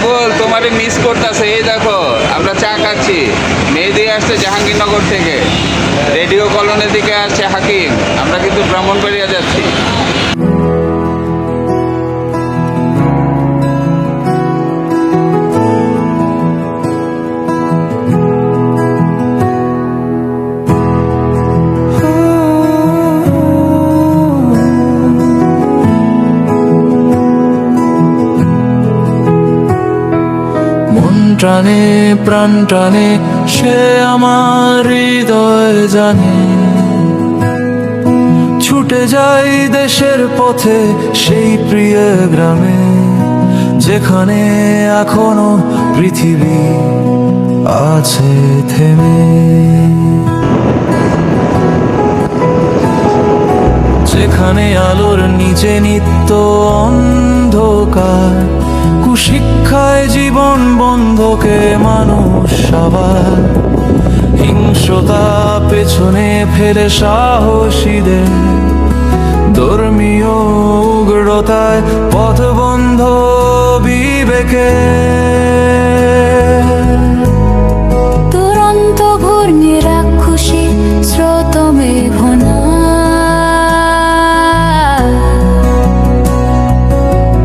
পাগল তোমারে মিস করতেছে। এই দেখো আমরা চা খাচ্ছি, মেহেদি আসছে জাহাঙ্গীরনগর থেকে, রেডিও কলোনি থেকে আসছে হাকিম, আমরা কিন্তু ব্রাহ্মণবাড়িয়া যাচ্ছি। টানে প্রাণ টানে সে আমার হৃদয় জানে, ছুটে যাই দেশের পথে সেই প্রিয় গ্রামে, যেখানে এখনো পৃথিবী আছে থেমে। যেখানে আলোর নিচে নিত্য অন্ধকার, কুশিক্ষায় জীবন বন্ধকে মানুষ আবার, হিংস্রতা পেছনে ফেলে সাহসীদের, ধর্মীয় উগ্রতায় পথবন্ধ বিবেকে। দুরন্ত ঘূর্ণি রাক্ষসী স্রোত মেঘনা,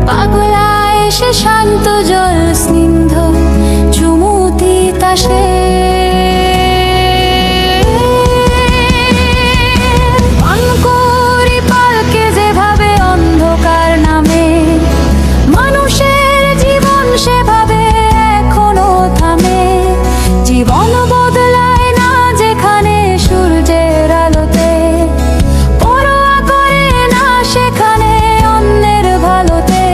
পাগলা এসে শান্ত জল স্নিগ্ধ চুমুতি তাসে, পানকৌড়ি পালকে যেভাবে অন্ধকার নামে, মানুষের জীবন সেভাবে এখনো থামে। জীবন বদলায় না যেখানে সূর্যের আলোতে, পরোয়া করে না সেখানে অন্যের ভালোতে।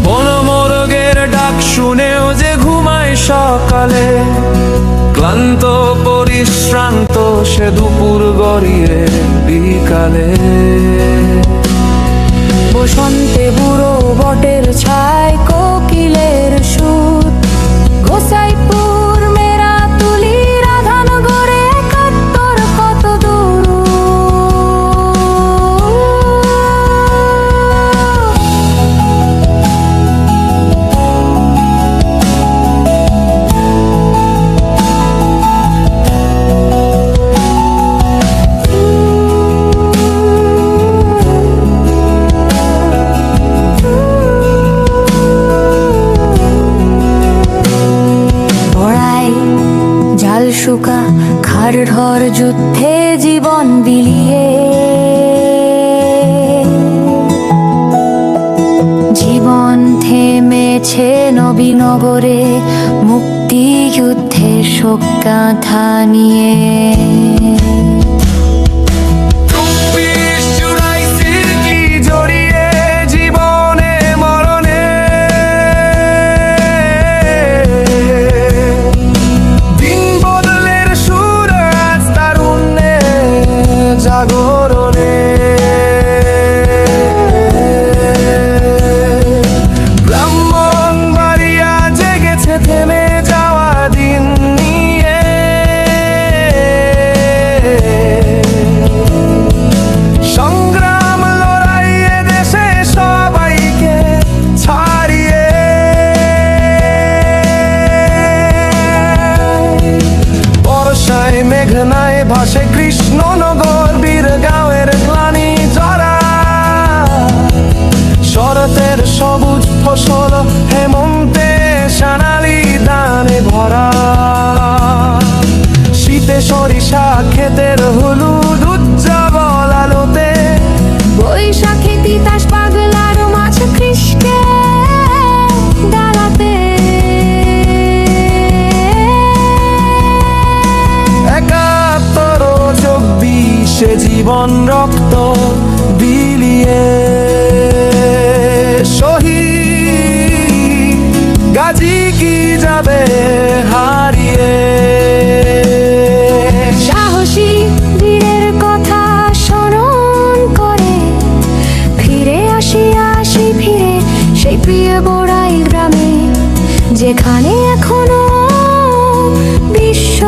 বনমোরগের ডাক শুনেও যে ঘুমায় সকালে, ক্লান্ত পরিশ্রান্ত সে দুপুর গড়িয়ে বিকালে। বসন্তে বুড়ো বটের ছায় কোকিলের সুর, গোসাইপুর মেরা তুলি রাধান গড়ে একাত্তর কত দূর। জাল শুকা খার ঢর যুদ্ধে জীবন বিলিয়ে, জীবন থেমেছে নবীনগরে মুক্তি যুদ্ধে শোক গাথা নিয়ে। জাগরণে ব্রাহ্মণবাড়িয়া জেগেছে থেমে যাওয়া দিন নিয়ে। সংগ্রাম লড়াইয়ে দেশে সবাইকে ছাড়িয়ে, বর্ষায় মেঘনায় ভাসে কৃষ্ণনগর বীরগাঁওয়ের গ্লানি জরা, শরতের সবুজ ফসল হেমন্তে সোনালি দানে ভরা, শীতে সরিষা ক্ষেতের হলুদ উজ্জ্বল আলোতে, বৈশাখে তিতাস পাগলার মাছ কৃষ্ণে ডালাতে। একাত্তর 24 জীবন রক্ত বিলিয়ে, শহীদ গাজী কি যাবে হারিয়ে। সাহসী বীরের কথা স্মরণ করে ফিরে আসি ফিরে সেই প্রিয় বোড়াই গ্রামে, যেখানে এখনো বিশ্ব